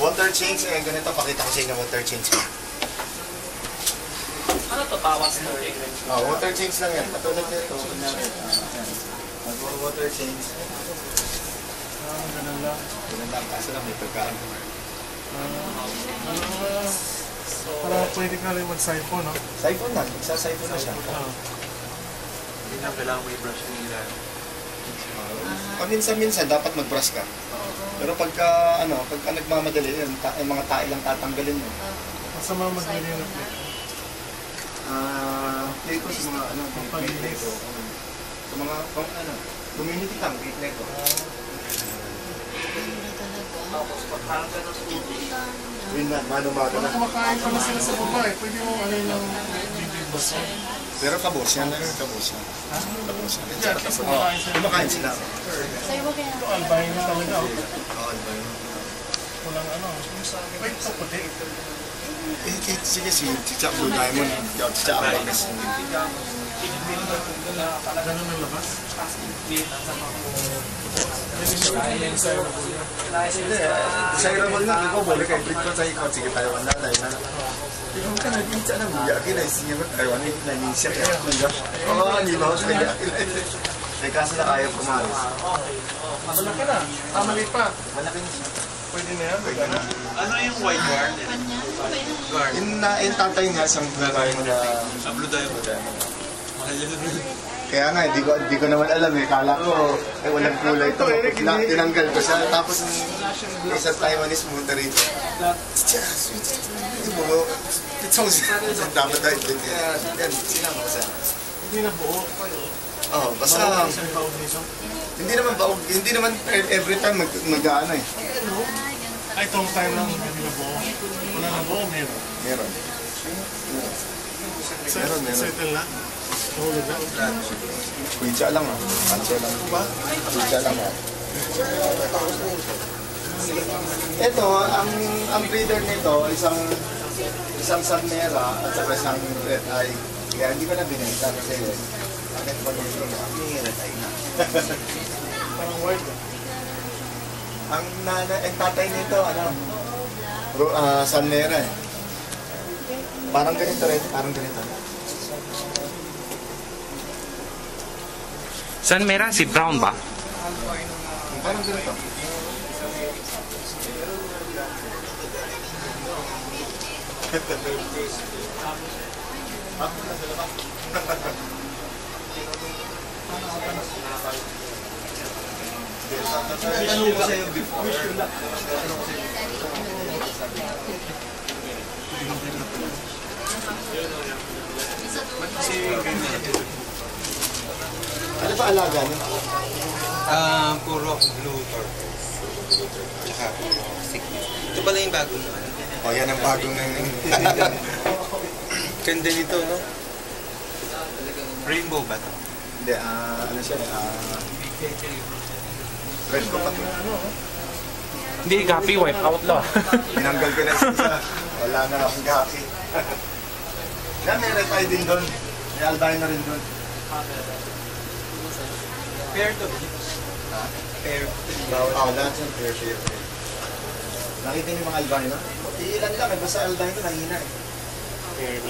Water change, eh, ganito, pakita ko sa inyo water change. Ano to, tawas na rin? Water change lang yan. Patulad nito. Water change. Ganun lang. Ganun lang, kaso lang may pagkaan. Para pwede ka rin mag-siphon, no? Siphon lang, isa-siphon na siya. Hindi na kailangan may brush nila. Paminsan-minsan, dapat mag-brush ka. Pero pagka nagmamadali, yung mga tae lang tatanggalin mo. Masama maglilinis ng plate. Plate ko sa mga Pampalinis. Sa mga, community tank, plate ko. Tapos pagkaroon ka ng tubig. Yun na, mano-mano Kung na. kumakain pa na sila sa babae, pwede mo ano yung bibig baso. Pero kabos yan, kabos yan. Kabos yan. At least kumakain sila. Kumakain sila. Sa'yo ba kaya? Ito, albino talaga. Oo, diba yun? Walang ano. Wait, ito puti. Sige, si Chicha Blue Diamond. Chicha Abanes. Ganun ang labas. Desirable na. Ikaw, boleh kay Brit ko sa ikaw. Sige, Taiwan na. Ikaw ka nag-incha na. Yakin na isinya ko. Taiwan na inisya. Oo, hindi ba ako kaya. May kaso na kaya kumalis. Malaki na. Maliit pa. Malaki na siya. Pwede na yan. Pwede na. Ano yung white guard? Guard. Yung tatay nga, isang gagawin mo na Blue Diamond. Mahal yun. kaya nga, di ko naman alam eh. Kala ko, walang kulay ito. Tinanggal ko siya. Tapos, isang Taiwanese pumunta rito. Dapat tayo din. Yan, sinama ko siya. Hindi na buo. Oo, basta, Isang baog nito. hindi naman every time mag-ano eh. Ay, itong time lang hindi na buo. Wala na buo, meron. Meron. Settle na. Tulog na. Kuitsa lang ah. Kuitsa lang. Kuitsa lang ah. Ito, ang breeder nito, isang Sanmera at saka isang Red Eye. Kaya hindi ko na binenta kasi bakit pa nito ang Red Eye na. Parang wild. Ang tatay nito, Sanmera eh. Parang ganito rin, parang ganito. San Mera, si Brown ba? Parang ganito. Tanong ko sa'yo before. Ano pa alaga niyo? Puro blue turtles. Tsaka sickness. Ito pala yung bagong ano. O, yan ang bagong Ganda nito, no? Rainbow ba ito? Hindi, ano siya, red ko pati. Hindi, Gapi, wipe out lo. Tinanggal ko na siya. Wala na akong gaki. Yan, may red eye din doon. May albino rin doon. Pair to. Ha? Pair. Lahat yung pair. Nakita niyo yung mga albino? Ilan lang, basta albino, nahina eh. Pair.